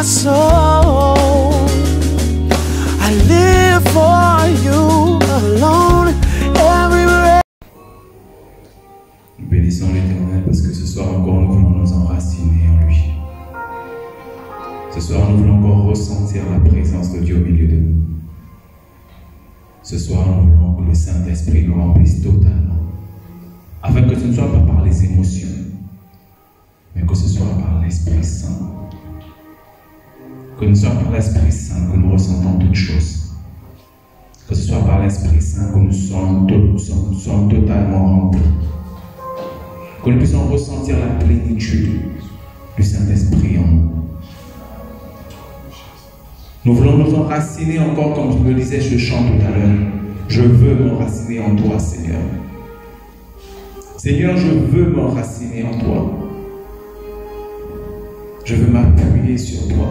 soul. I live for you alone everywhere. Nous bénissons l'Éternel parce que ce soir encore nous voulons nous enraciner en lui. Ce soir nous voulons encore ressentir la présence de Dieu au milieu de nous. Ce soir nous voulons que le Saint-Esprit nous remplisse totalement, afin que ce ne soit pas par les émotions, mais que ce soit par l'Esprit Saint. Que ce soit par l'Esprit Saint que nous ressentons toutes choses. Que ce soit par l'Esprit Saint que nous sommes totalement remplis. Que nous puissions ressentir la plénitude du Saint-Esprit en nous. Nous voulons nous enraciner encore, comme je le disais, je chante tout à l'heure. Je veux m'enraciner en toi, Seigneur. Seigneur, je veux m'enraciner en toi. Je veux m'appuyer sur toi.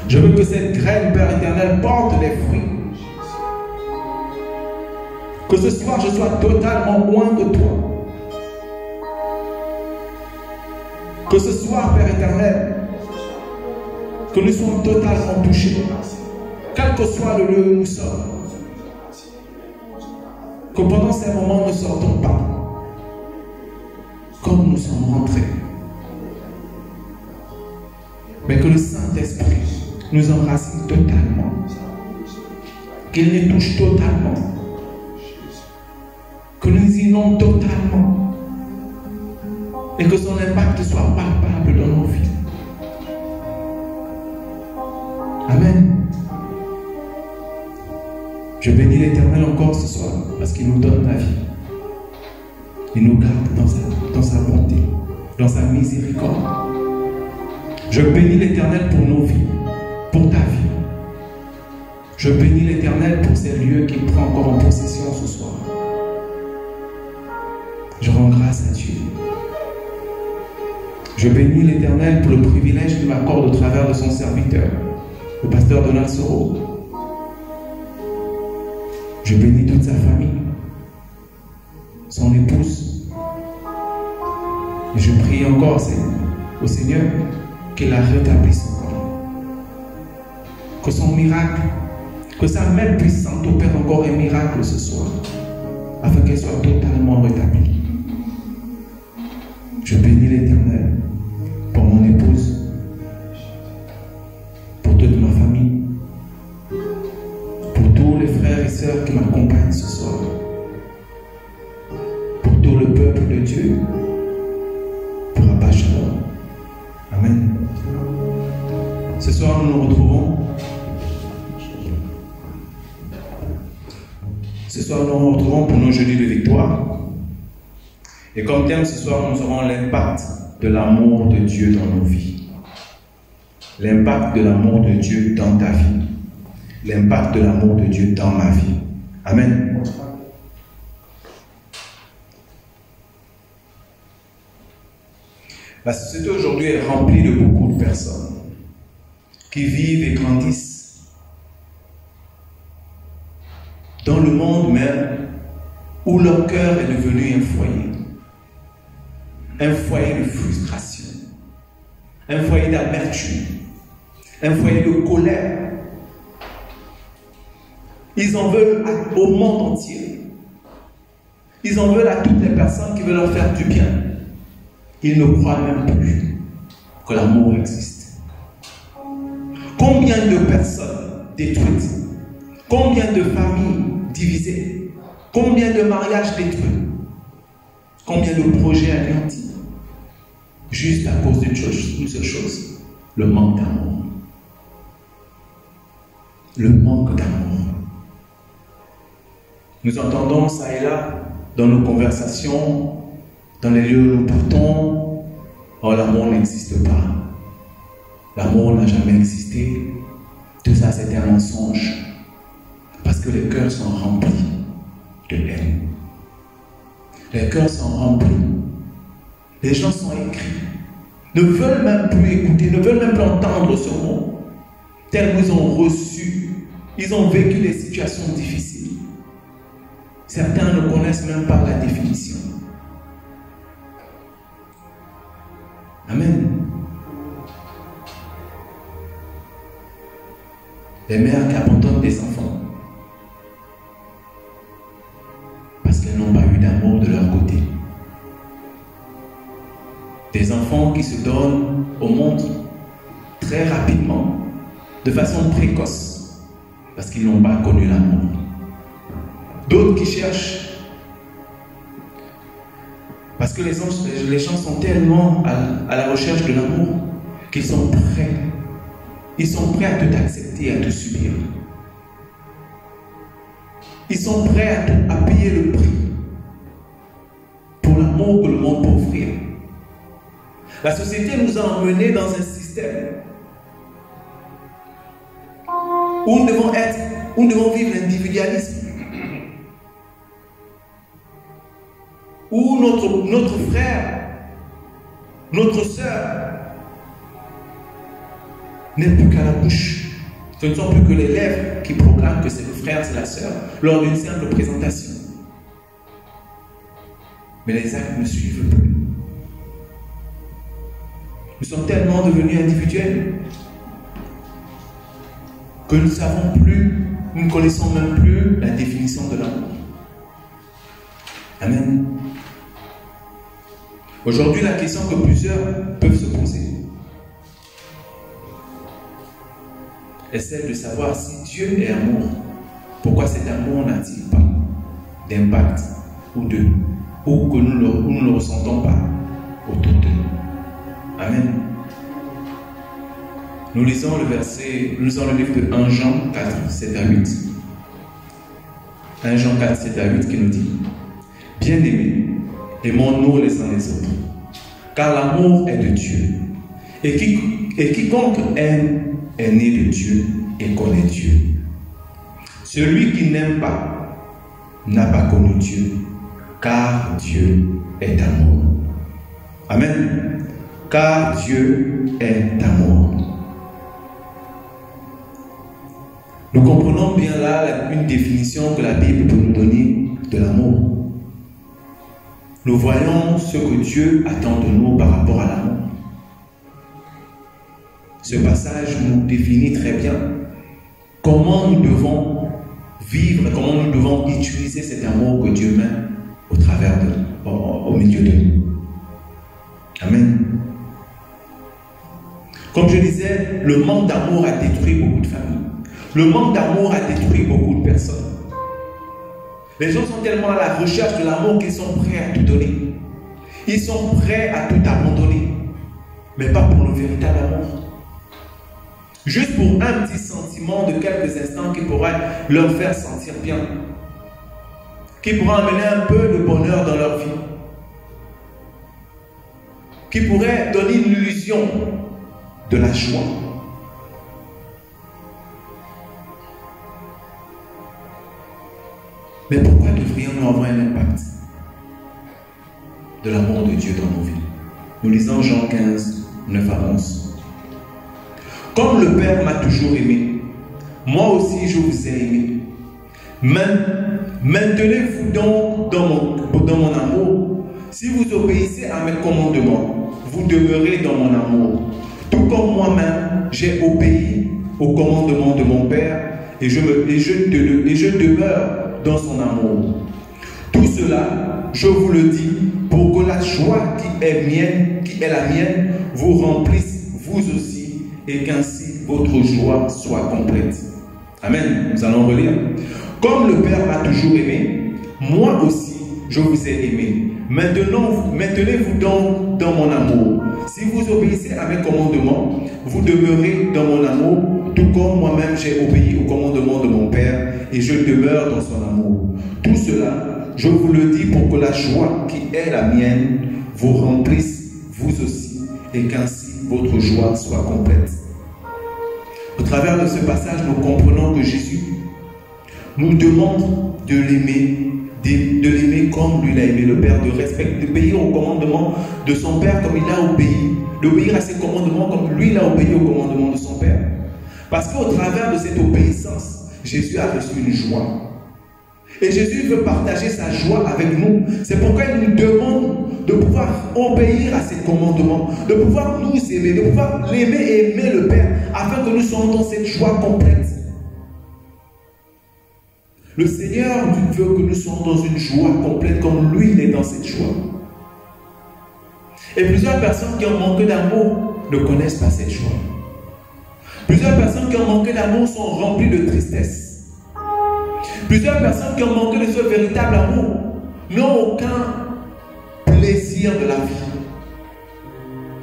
Je veux que cette graine, Père éternel, porte des fruits. Que ce soir, je sois totalement loin de toi. Que ce soir, Père éternel, que nous soyons totalement touchés, quel que soit le lieu où nous sommes. Que pendant ces moments, nous ne sortons pas comme nous sommes rentrés. Mais que le Saint-Esprit nous enracine totalement. Qu'il nous touche totalement. Que nous inonde totalement. Et que son impact soit palpable dans nos vies. Amen. Je bénis l'Éternel encore ce soir parce qu'il nous donne la vie. Il nous garde dans sa bonté, dans sa miséricorde. Je bénis l'Éternel pour nos vies, pour ta vie. Je bénis l'Éternel pour ces lieux qu'il prend encore en possession ce soir. Je rends grâce à Dieu. Je bénis l'Éternel pour le privilège qu'il m'accorde au travers de son serviteur, le pasteur Donald Soro. Je bénis toute sa famille, son épouse. Et je prie encore au Seigneur qu'il la rétablisse encore. Que son miracle, que sa main puissante opère encore un miracle ce soir, afin qu'elle soit totalement rétablie. Je bénis l'Éternel pour mon épouse, pour toute ma famille, pour tous les frères et sœurs qui m'accompagnent ce soir, pour tout le peuple de Dieu, pour Abba Shalom. Amen. Ce soir, nous nous retrouvons. Ce soir, nous nous retrouvons pour nos jeudis de victoire. Et comme thème, ce soir, nous aurons l'impact de l'amour de Dieu dans nos vies. L'impact de l'amour de Dieu dans ta vie. L'impact de l'amour de Dieu dans ma vie. Amen. La société aujourd'hui est remplie de beaucoup de personnes qui vivent et grandissent dans le monde même où leur cœur est devenu un foyer. Un foyer de frustration, un foyer d'amertume, un foyer de colère. Ils en veulent au monde entier. Ils en veulent à toutes les personnes qui veulent leur faire du bien. Ils ne croient même plus que l'amour existe. Combien de personnes détruites? Combien de familles divisées? Combien de mariages détruits? Combien de projets anéantis? Juste à cause d'une seule chose, le manque d'amour. Le manque d'amour. Nous entendons ça et là, dans nos conversations, dans les lieux où nous partons, oh, l'amour n'existe pas. L'amour n'a jamais existé. Tout ça, c'était un mensonge. Parce que les cœurs sont remplis de haine. Les cœurs sont remplis. Les gens sont écrits. Ne veulent même plus écouter, ne veulent même plus entendre ce mot. Tellement ils ont reçu, ils ont vécu des situations difficiles. Certains ne connaissent même pas la définition. Amen. Les mères qui abandonnent des enfants parce qu'elles n'ont pas eu d'amour de leur côté. Des enfants qui se donnent au monde très rapidement, de façon précoce, parce qu'ils n'ont pas connu l'amour. D'autres qui cherchent, parce que les gens sont tellement à la recherche de l'amour qu'ils sont prêts. Ils sont prêts à tout accepter, à tout subir. Ils sont prêts à payer le prix pour l'amour que le monde peut offrir. La société nous a emmenés dans un système où nous devons vivre l'individualisme, où notre frère, notre soeur n'est plus qu'à la bouche. Ce ne sont plus que les lèvres qui proclament que c'est le frère, c'est la sœur, lors d'une simple présentation. Mais les actes ne suivent plus. Nous sommes tellement devenus individuels que nous ne savons plus, nous ne connaissons même plus la définition de l'amour. Amen. Aujourd'hui, la question que plusieurs peuvent se poser est celle de savoir si Dieu est amour. Pourquoi cet amour n'a-t-il pas d'impact ou que nous ne le ressentons pas autour de nous? Amen. Nous lisons le livre de 1 Jean 4, 7 à 8. 1 Jean 4, 7 à 8 qui nous dit: Bien-aimés, aimons-nous les uns les autres, car l'amour est de Dieu. Et quiconque aime est né de Dieu et connaît Dieu. Celui qui n'aime pas n'a pas connu Dieu, car Dieu est amour. Amen. Car Dieu est amour. Nous comprenons bien là une définition que la Bible peut nous donner de l'amour. Nous voyons ce que Dieu attend de nous par rapport à l'amour. Ce passage nous définit très bien comment nous devons vivre, comment nous devons utiliser cet amour que Dieu met au milieu de nous. Amen. Comme je disais, le manque d'amour a détruit beaucoup de familles. Le manque d'amour a détruit beaucoup de personnes. Les gens sont tellement à la recherche de l'amour qu'ils sont prêts à tout donner. Ils sont prêts à tout abandonner. Mais pas pour le véritable amour. Juste pour un petit sentiment de quelques instants qui pourrait leur faire sentir bien. Qui pourrait amener un peu de bonheur dans leur vie. Qui pourrait donner une illusion de la joie. Mais pourquoi devrions-nous avoir un impact de l'amour de Dieu dans nos vies? Nous lisons Jean 15, 9 à 11. Comme le Père m'a toujours aimé, moi aussi je vous ai aimé. Maintenez-vous donc dans mon amour. Si vous obéissez à mes commandements, vous demeurez dans mon amour. Tout comme moi-même, j'ai obéi aux commandements de mon Père et je demeure dans son amour. Tout cela, je vous le dis, pour que la joie qui est la mienne, vous remplisse vous aussi, et qu'ainsi votre joie soit complète. Amen. Nous allons relire. Comme le Père m'a toujours aimé, moi aussi je vous ai aimé. Maintenez-vous donc dans mon amour. Si vous obéissez à mes commandements, vous demeurez dans mon amour, tout comme moi-même j'ai obéi aux commandements de mon Père et je demeure dans son amour. Tout cela, je vous le dis pour que la joie qui est la mienne vous remplisse vous aussi et qu'ainsi votre joie soit complète. Au travers de ce passage, nous comprenons que Jésus nous demande de l'aimer comme lui l'a aimé, le Père, d'obéir aux commandements de son Père comme il a obéi, d'obéir à ses commandements comme lui l'a obéi aux commandements de son Père. Parce qu'au travers de cette obéissance, Jésus a reçu une joie. Et Jésus veut partager sa joie avec nous. C'est pourquoi il nous demande de pouvoir obéir à ses commandements, de pouvoir nous aimer, de pouvoir l'aimer et aimer le Père, afin que nous soyons dans cette joie complète. Le Seigneur veut que nous soyons dans une joie complète comme lui, il est dans cette joie. Et plusieurs personnes qui ont manqué d'amour ne connaissent pas cette joie. Plusieurs personnes qui ont manqué d'amour sont remplies de tristesse. Plusieurs personnes qui ont manqué de ce véritable amour n'ont aucun plaisir de la vie.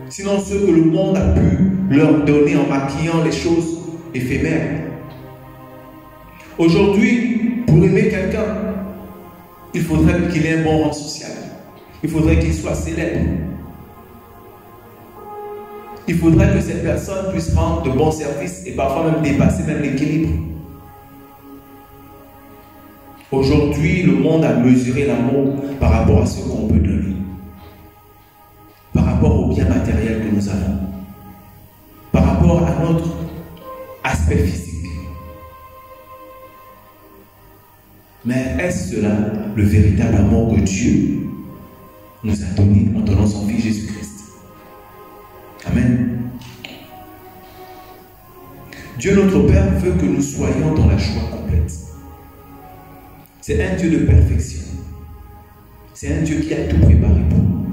Sinon ceux que le monde a pu leur donner en maquillant les choses éphémères. Aujourd'hui, pour aimer quelqu'un, il faudrait qu'il ait un bon rang social. Il faudrait qu'il soit célèbre. Il faudrait que cette personne puisse rendre de bons services et parfois même dépasser même l'équilibre. Aujourd'hui, le monde a mesuré l'amour par rapport à ce qu'on peut donner, par rapport au bien matériel que nous avons, par rapport à notre aspect physique. Mais est-ce cela le véritable amour que Dieu nous a donné en donnant son Fils Jésus-Christ? Amen. Dieu notre Père veut que nous soyons dans la joie complète. C'est un Dieu de perfection. C'est un Dieu qui a tout préparé pour nous.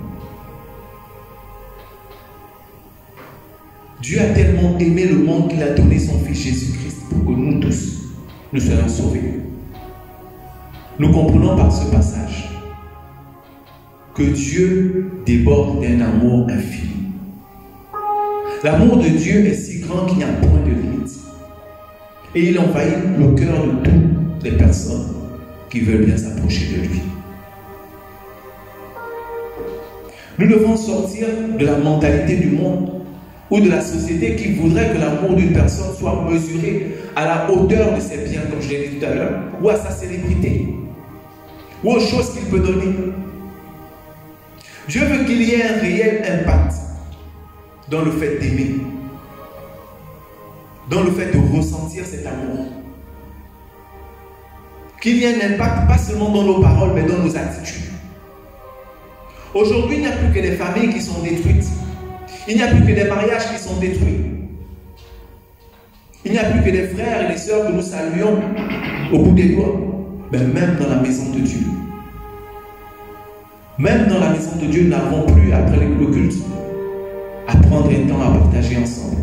Dieu a tellement aimé le monde qu'il a donné son Fils Jésus-Christ pour que nous tous, nous soyons sauvés. Nous comprenons par ce passage que Dieu déborde d'un amour infini. L'amour de Dieu est si grand qu'il n'y a point de limite. Et il envahit le cœur de toutes les personnes qui veulent bien s'approcher de lui. Nous devons sortir de la mentalité du monde ou de la société qui voudrait que l'amour d'une personne soit mesuré à la hauteur de ses biens, comme je l'ai dit tout à l'heure, ou à sa célébrité, ou aux choses qu'il peut donner. Dieu veut qu'il y ait un réel impact dans le fait d'aimer, dans le fait de ressentir cet amour. Qu'il y ait un impact pas seulement dans nos paroles, mais dans nos attitudes. Aujourd'hui, il n'y a plus que des familles qui sont détruites. Il n'y a plus que des mariages qui sont détruits. Il n'y a plus que des frères et des sœurs que nous saluons au bout des doigts. Mais même dans la maison de Dieu. Même dans la maison de Dieu, nous n'avons plus, après le culte, à prendre un temps à partager ensemble.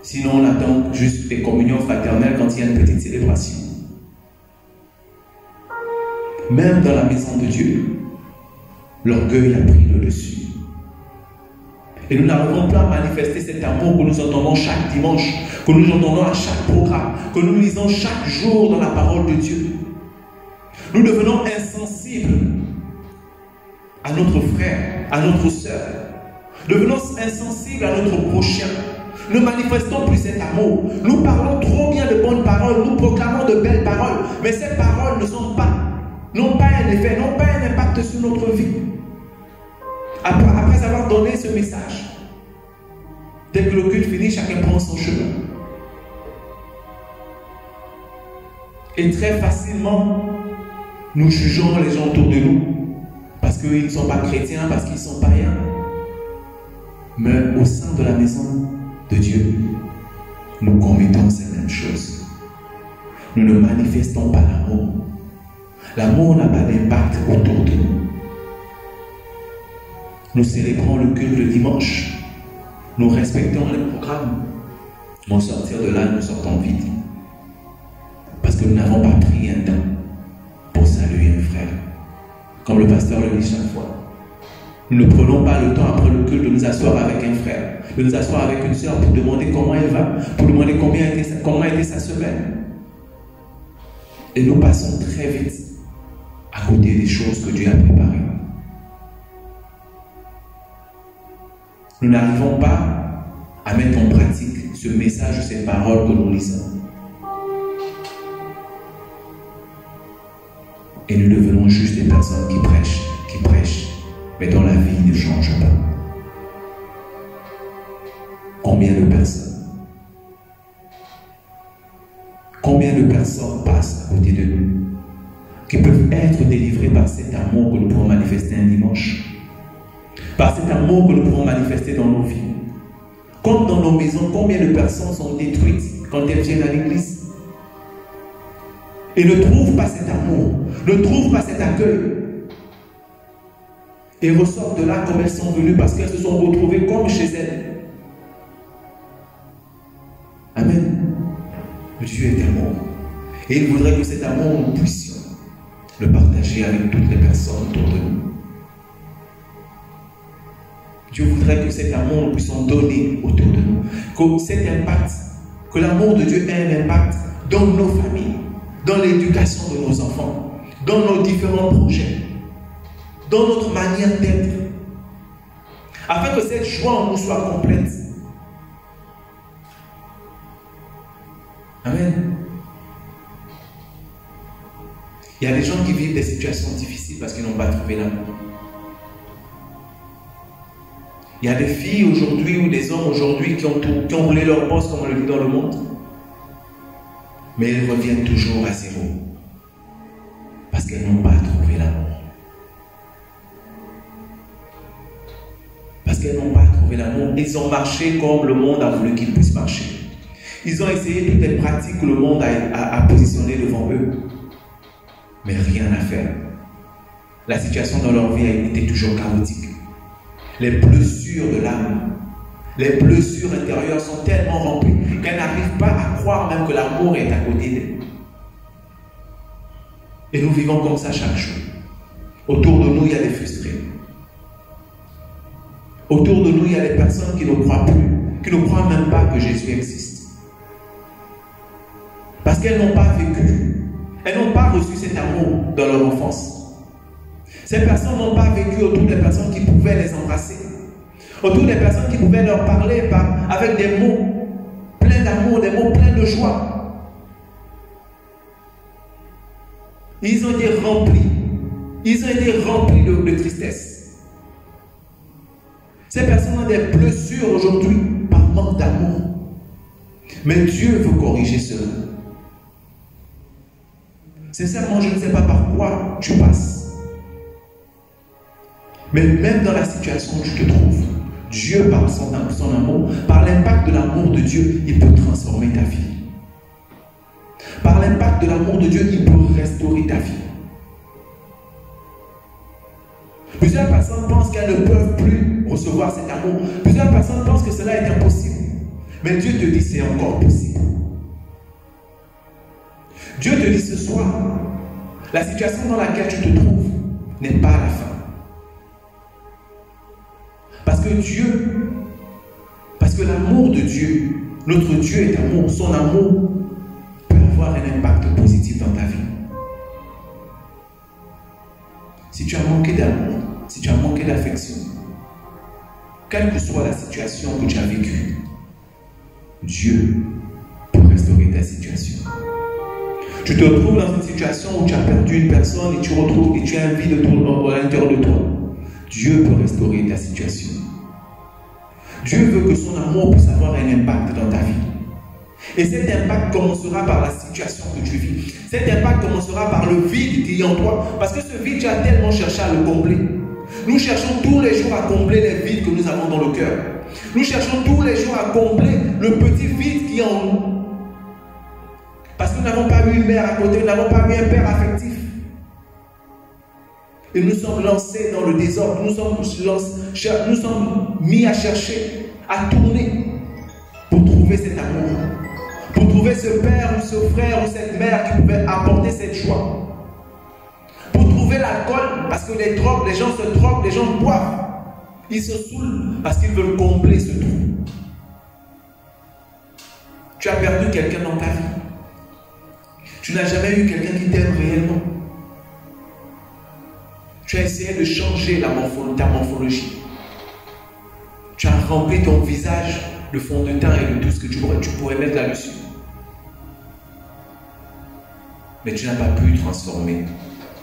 Sinon, on attend juste les communions fraternelles quand il y a une petite célébration. Même dans la maison de Dieu, l'orgueil a pris le dessus. Et nous n'arrivons pas à manifester cet amour que nous entendons chaque dimanche, que nous entendons à chaque programme, que nous lisons chaque jour dans la parole de Dieu. Nous devenons insensibles à notre frère, à notre sœur. Devenons insensibles à notre prochain. Ne manifestons plus cet amour. Nous parlons trop bien de bonnes paroles, nous proclamons de belles paroles, mais ces paroles n'ont pas un effet, n'ont pas un impact sur notre vie. Après avoir donné ce message, dès que le culte finit, chacun prend son chemin. Et très facilement, nous jugeons les gens autour de nous parce qu'ils ne sont pas chrétiens, parce qu'ils sont païens. Mais au sein de la maison de Dieu, nous commettons ces mêmes choses. Nous ne manifestons pas l'amour. L'amour n'a pas d'impact autour de nous. Nous célébrons le culte le dimanche. Nous respectons les programmes. Mais au sortir de là, nous sortons vite. Parce que nous n'avons pas pris un temps pour saluer un frère. Comme le pasteur le dit chaque fois. Nous ne prenons pas le temps après le culte de nous asseoir avec un frère, de nous asseoir avec une soeur pour demander comment elle va, pour demander comment a été sa semaine. Et nous passons très vite à côté des choses que Dieu a préparées. Nous n'arrivons pas à mettre en pratique ce message, ces paroles que nous lisons. Et nous devenons juste des personnes qui prêchent, mais dont la vie ne change pas. Combien de personnes passent à côté de nous, qui peuvent être délivrées par cet amour que nous pouvons manifester un dimanche, par cet amour que nous pouvons manifester dans nos vies. Comme dans nos maisons, combien de personnes sont détruites quand elles viennent à l'église? et ne trouvent pas cet amour, ne trouvent pas cet accueil, et ressortent de là comme elles sont venues parce qu'elles se sont retrouvées comme chez elles. Amen. Dieu est amour. Et il voudrait que cet amour, nous puissions le partager avec toutes les personnes autour de nous. Dieu voudrait que cet amour, nous puissions donner autour de nous. Que cet impact, que l'amour de Dieu ait un impact dans nos familles, dans l'éducation de nos enfants, dans nos différents projets, dans notre manière d'être, afin que cette joie en nous soit complète. Amen. Il y a des gens qui vivent des situations difficiles parce qu'ils n'ont pas trouvé l'amour. Il y a des filles aujourd'hui ou des hommes aujourd'hui qui ont roulé leur bosse, comme on le dit dans le monde, mais ils reviennent toujours à zéro parce qu'elles n'ont pas trouvé l'amour. Parce qu'elles n'ont pas trouvé l'amour. Ils ont marché comme le monde a voulu qu'ils puissent marcher. Ils ont essayé toutes les pratiques que le monde a positionnées devant eux. Mais rien à faire. La situation dans leur vie a été toujours chaotique. Les blessures de l'âme, les blessures intérieures sont tellement remplies qu'elles n'arrivent pas à croire même que l'amour est à côté d'elles. Et nous vivons comme ça chaque jour. Autour de nous, il y a des frustrés. Autour de nous, il y a des personnes qui ne croient plus, qui ne croient même pas que Jésus existe. Parce qu'elles n'ont pas vécu, elles n'ont pas reçu cet amour dans leur enfance. Ces personnes n'ont pas vécu autour des personnes qui pouvaient les embrasser, autour des personnes qui pouvaient leur parler avec des mots pleins d'amour, des mots pleins de joie. Ils ont été remplis de tristesse. Ces personnes ont des blessures aujourd'hui par manque d'amour. Mais Dieu veut corriger cela. Sincèrement, je ne sais pas par quoi tu passes. Mais même dans la situation où tu te trouves, Dieu, par son amour, par l'impact de l'amour de Dieu, il peut transformer ta vie. Par l'impact de l'amour de Dieu, il peut restaurer ta vie. Plusieurs personnes pensent qu'elles ne peuvent plus recevoir cet amour. Plusieurs personnes pensent que cela est impossible. Mais Dieu te dit c'est encore possible. Dieu te dit ce soir, la situation dans laquelle tu te trouves n'est pas la fin. Parce que l'amour de Dieu, notre Dieu est amour, son amour peut avoir un impact positif dans ta vie. Si tu as manqué d'amour, si tu as manqué d'affection, quelle que soit la situation que tu as vécue, Dieu peut restaurer ta situation. Tu te retrouves dans une situation où tu as perdu une personne et tu as un vide à l'intérieur de toi. Dieu peut restaurer ta situation. Dieu veut que son amour puisse avoir un impact dans ta vie. Et cet impact commencera par la situation que tu vis. Cet impact commencera par le vide qui est en toi. Parce que ce vide, tu as tellement cherché à le combler. Nous cherchons tous les jours à combler les vides que nous avons dans le cœur. Nous cherchons tous les jours à combler le petit vide qui est en nous. Parce que nous n'avons pas eu une mère à côté, nous n'avons pas eu un père affectif. Et nous sommes lancés dans le désordre, nous sommes mis à chercher, à tourner pour trouver cet amour, pour trouver ce père ou ce frère ou cette mère qui pouvait apporter cette joie, pour trouver l'alcool, parce que les gens se droguent, les gens boivent, ils se saoulent parce qu'ils veulent combler ce trou. Tu as perdu quelqu'un dans ta vie. Tu n'as jamais eu quelqu'un qui t'aime réellement. Tu as essayé de changer ta morphologie. Tu as rempli ton visage de fond de teint et de tout ce que tu pourrais mettre là-dessus. Mais tu n'as pas pu transformer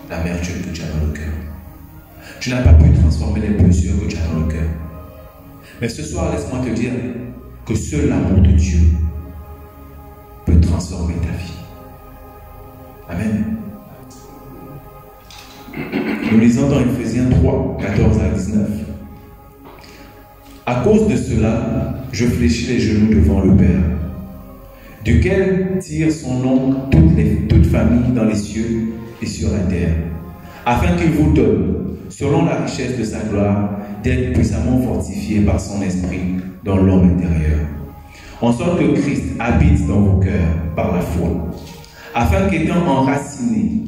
l'amertume que tu as dans le cœur. Tu n'as pas pu transformer les blessures que tu as dans le cœur. Mais ce soir, laisse-moi te dire que seul l'amour de Dieu peut transformer ta vie. Amen. Nous lisons dans Ephésiens 3, 14 à 19. À cause de cela, je fléchis les genoux devant le Père, duquel tire son nom toute famille dans les cieux et sur la terre, afin qu'il vous donne, selon la richesse de sa gloire, d'être puissamment fortifié par son esprit dans l'homme intérieur, en sorte que Christ habite dans vos cœurs par la foi, afin qu'étant enraciné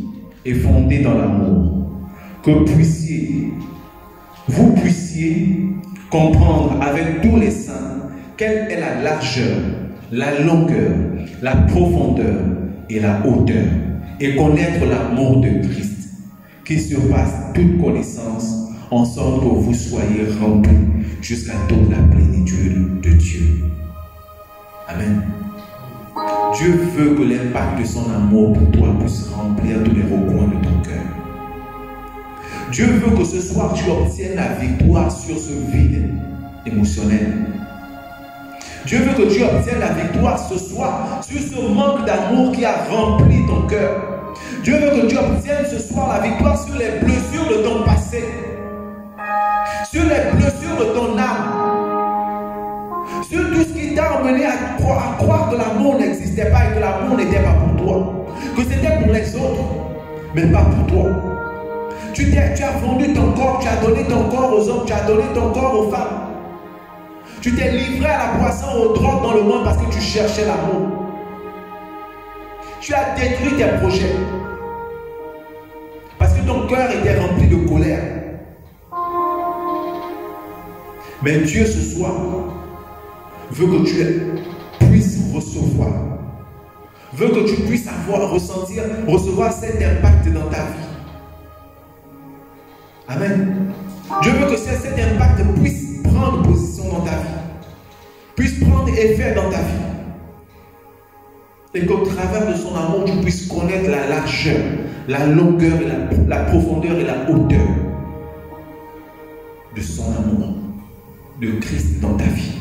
et fondé dans l'amour, que vous puissiez comprendre avec tous les saints quelle est la largeur, la longueur, la profondeur et la hauteur, et connaître l'amour de Christ, qui surpasse toute connaissance, en sorte que vous soyez remplis jusqu'à toute la plénitude de Dieu. Amen. Dieu veut que l'impact de son amour pour toi puisse remplir tous les recoins de ton cœur. Dieu veut que ce soir tu obtiennes la victoire sur ce vide émotionnel. Dieu veut que tu obtiennes la victoire ce soir sur ce manque d'amour qui a rempli ton cœur. Dieu veut que tu obtiennes ce soir la victoire sur les blessures de ton passé, sur les blessures de ton âme, sur tout ce qui t'a amené à croire que l'amour n'existait pas et que l'amour n'était pas pour toi, que c'était pour les autres, mais pas pour toi. Tu as vendu ton corps, tu as donné ton corps aux hommes, tu as donné ton corps aux femmes. Tu t'es livré à la boisson, aux drogues dans le monde parce que tu cherchais l'amour. Tu as détruit tes projets parce que ton cœur était rempli de colère. Mais Dieu ce soir veut que tu puisses recevoir, veut que tu puisses recevoir cet impact dans ta vie. Amen. Dieu veut que cet impact puisse prendre position dans ta vie, puisse prendre effet dans ta vie. Et qu'au travers de son amour, tu puisses connaître la largeur, la longueur, la profondeur et la hauteur de son amour, de Christ dans ta vie.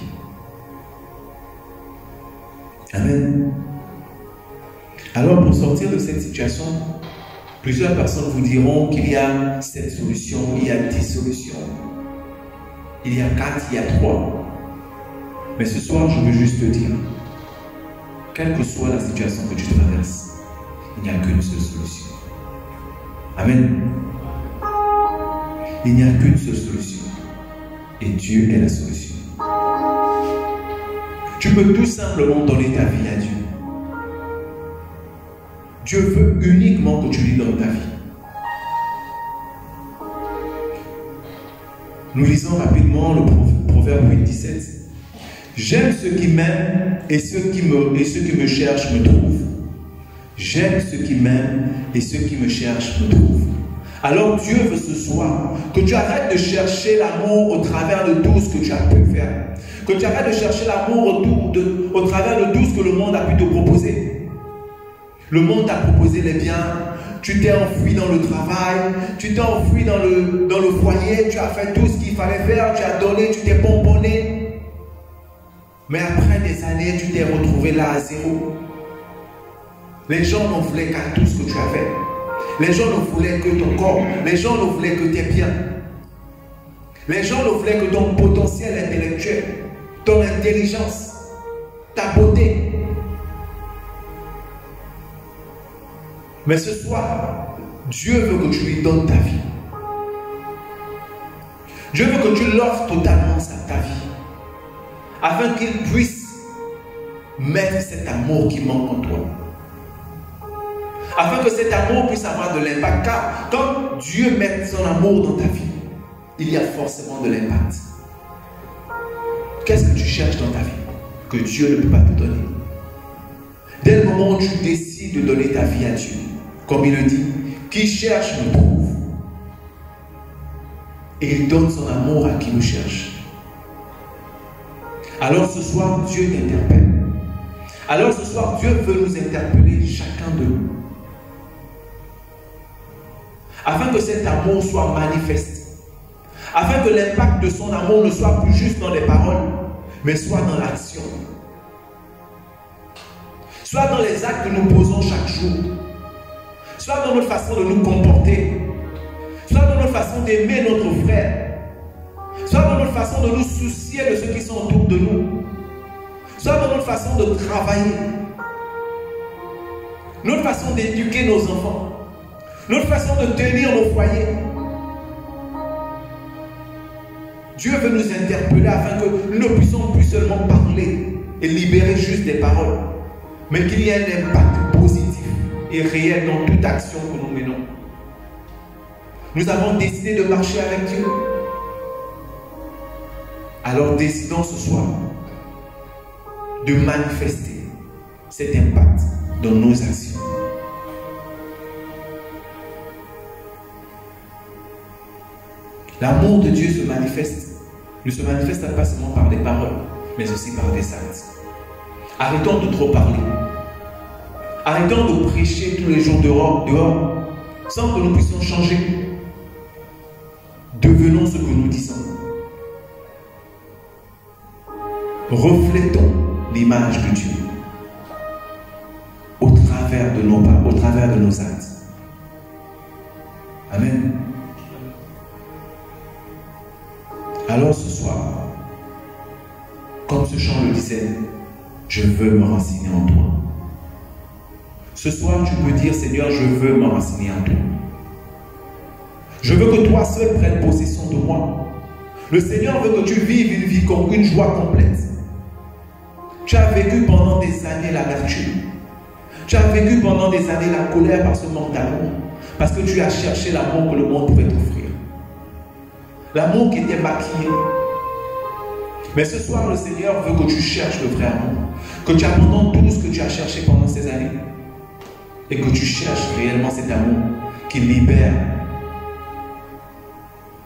Amen. Alors pour sortir de cette situation, plusieurs personnes vous diront qu'il y a 7 solutions, il y a 10 solutions, il y a 4, il y a 3. Mais ce soir, je veux juste te dire, quelle que soit la situation que tu traverses, il n'y a qu'une seule solution. Amen. Il n'y a qu'une seule solution. Et Dieu est la solution. Tu peux tout simplement donner ta vie à Dieu. Dieu veut uniquement que tu lui donnes ta vie. Nous lisons rapidement le proverbe 8:17. J'aime ceux qui m'aiment et ceux qui me cherchent me trouvent. J'aime ceux qui m'aiment et ceux qui me cherchent me trouvent. Alors Dieu veut ce soir que tu arrêtes de chercher l'amour au travers de tout ce que tu as pu faire. Que tu arrêtes de chercher l'amour au travers de tout ce que le monde a pu te proposer. Le monde t'a proposé les biens, tu t'es enfui dans le travail, tu t'es enfui dans le foyer, tu as fait tout ce qu'il fallait faire, tu as donné, tu t'es bonbonné. Mais après des années, tu t'es retrouvé là à zéro. Les gens ne voulaient qu'à tout ce que tu avais. Les gens ne voulaient que ton corps. Les gens ne voulaient que tes biens. Les gens ne voulaient que ton potentiel intellectuel, ton intelligence, ta beauté. Mais ce soir, Dieu veut que tu lui donnes ta vie. Dieu veut que tu l'offres totalement ta vie, afin qu'il puisse mettre cet amour qui manque en toi. Afin que cet amour puisse avoir de l'impact. Car quand Dieu met son amour dans ta vie, il y a forcément de l'impact. Qu'est-ce que tu cherches dans ta vie que Dieu ne peut pas te donner? Dès le moment où tu décides de donner ta vie à Dieu, comme il le dit, qui cherche me trouve. Et il donne son amour à qui le cherche. Alors ce soir, Dieu t'interpelle. Alors ce soir, Dieu veut nous interpeller, chacun de nous. Afin que cet amour soit manifeste. Afin que l'impact de son amour ne soit plus juste dans les paroles, mais soit dans l'action. Soit dans les actes que nous posons chaque jour. Soit dans notre façon de nous comporter. Soit dans notre façon d'aimer notre frère. Soit dans notre façon de nous soucier de ceux qui sont autour de nous. Soit dans notre façon de travailler. notre façon d'éduquer nos enfants, notre façon de tenir nos foyers. Dieu veut nous interpeller afin que nous ne puissions plus seulement parler et libérer juste des paroles, mais qu'il y ait un impact positif et réel dans toute action que nous menons. Nous avons décidé de marcher avec Dieu. Alors décidons ce soir de manifester cet impact dans nos actions. L'amour de Dieu ne se manifeste pas seulement par des paroles, mais aussi par des actes. Arrêtons de trop parler. Arrêtons de prêcher tous les jours dehors, sans que nous puissions changer. Devenons ce que nous disons. Reflétons l'image de Dieu au travers de nos actes. Amen. Alors ce soir, comme ce chant le disait, je veux me renseigner en toi. Ce soir, tu peux dire, Seigneur, je veux me renseigner en toi. Je veux que toi seul prennes possession de moi. Le Seigneur veut que tu vives une vie comme une joie complète. Tu as vécu pendant des années l'amertume. Tu as vécu pendant des années la colère par ce manque d'amour. Parce que tu as cherché l'amour que le monde pouvait t'offrir. L'amour qui était maquillé. Mais ce soir, le Seigneur veut que tu cherches le vrai amour. Que tu abandonnes tout ce que tu as cherché pendant ces années. Et que tu cherches réellement cet amour qui libère.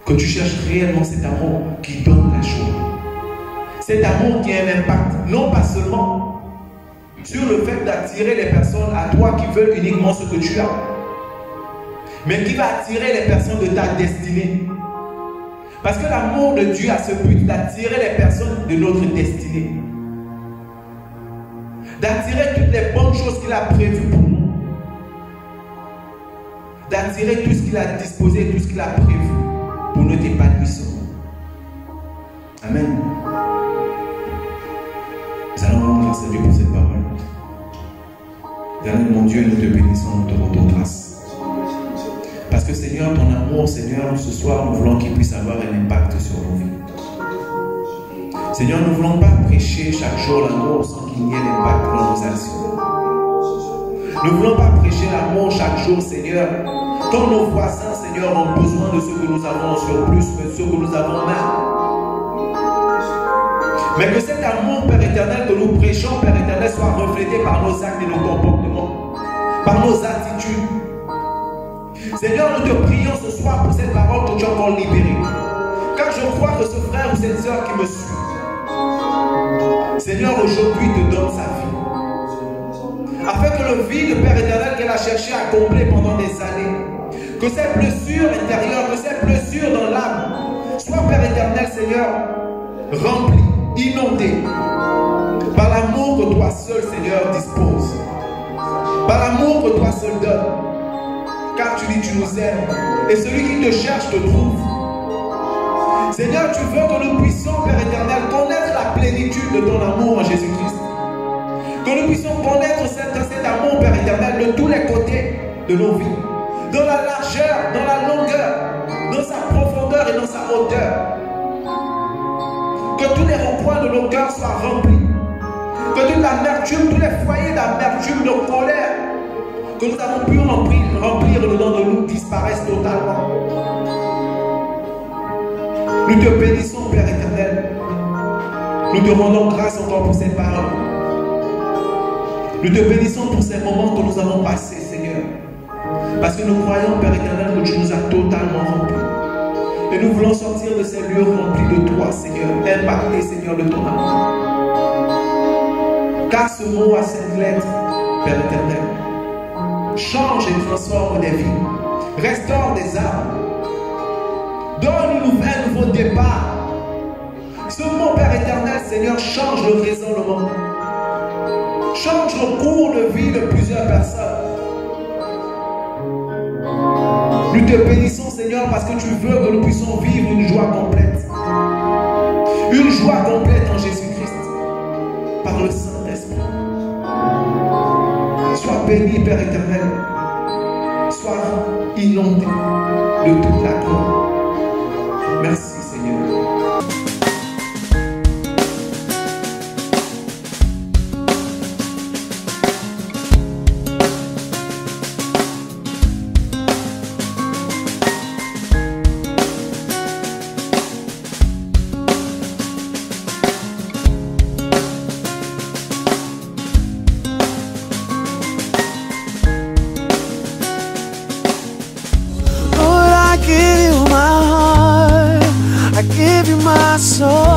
Que tu cherches réellement cet amour qui donne la joie. Cet amour qui a un impact, non pas seulement sur le fait d'attirer les personnes à toi qui veulent uniquement ce que tu as, mais qui va attirer les personnes de ta destinée. Parce que l'amour de Dieu a ce but d'attirer les personnes de notre destinée. D'attirer toutes les bonnes choses qu'il a prévues pour nous. D'attirer tout ce qu'il a disposé, tout ce qu'il a prévu pour notre épanouissement. Amen. Nous allons rendre grâce à Dieu pour cette parole. Éternel mon Dieu, nous te bénissons, nous te rendons grâce. Parce que Seigneur, ton amour, Seigneur, ce soir, nous voulons qu'il puisse avoir un impact sur nos vies. Seigneur, nous ne voulons pas prêcher chaque jour l'amour sans qu'il y ait l'impact dans nos actions. Nous ne voulons pas prêcher l'amour chaque jour, Seigneur, quand nos voisins, Seigneur, ont besoin de ce que nous avons en surplus, de ce que nous avons même. Mais que cet amour, Père éternel, que nous prêchons, Père éternel, soit reflété par nos actes et nos comportements, par nos attitudes. Seigneur, nous te prions ce soir pour cette parole que tu as encore libérée. Car je crois que ce frère ou cette soeur qui me suit, Seigneur, aujourd'hui te donne sa vie. Afin que le vide, Père éternel, qu'elle a cherché à combler pendant des années, que ces blessures intérieures, que ces blessures dans l'âme, soient, Père éternel, Seigneur, remplies, inondées par l'amour que toi seul, Seigneur, disposes. Par l'amour que toi seul donnes. Car tu dis tu nous aimes. Et celui qui te cherche te trouve. Seigneur, tu veux que nous puissions, Père éternel, connaître la plénitude de ton amour en Jésus-Christ. Que nous puissions connaître cet amour, Père éternel, de tous les côtés de nos vies. Dans la largeur, dans la longueur, dans sa profondeur et dans sa hauteur. Que tous les recoins de nos cœurs soient remplis. Que toute l'amertume, tous les foyers d'amertume, de colère, que nous avons pu remplir dedans de nous disparaissent totalement. Nous te bénissons, Père éternel. Nous te rendons grâce encore pour cette parole. Nous te bénissons pour ces moments que nous avons passés, Seigneur. Parce que nous croyons, Père éternel, que tu nous as totalement remplis. Et nous voulons sortir de ces lieux remplis de toi, Seigneur, impactés, Seigneur, de ton amour. Car ce mot à cette lettre, Père éternel, change et transforme des vies, restaure des âmes, donne un nouveau départ. Ce mot, Père éternel, Seigneur, change le raisonnement, change le cours de vie de plusieurs personnes. Nous te bénissons, Seigneur, parce que tu veux que nous puissions vivre une joie complète. Une joie complète en Jésus-Christ, par le Saint-Esprit. Sois béni, Père éternel. Sois inondé de toute la gloire. Merci, Seigneur. Lord, I give you my heart, I give you my soul.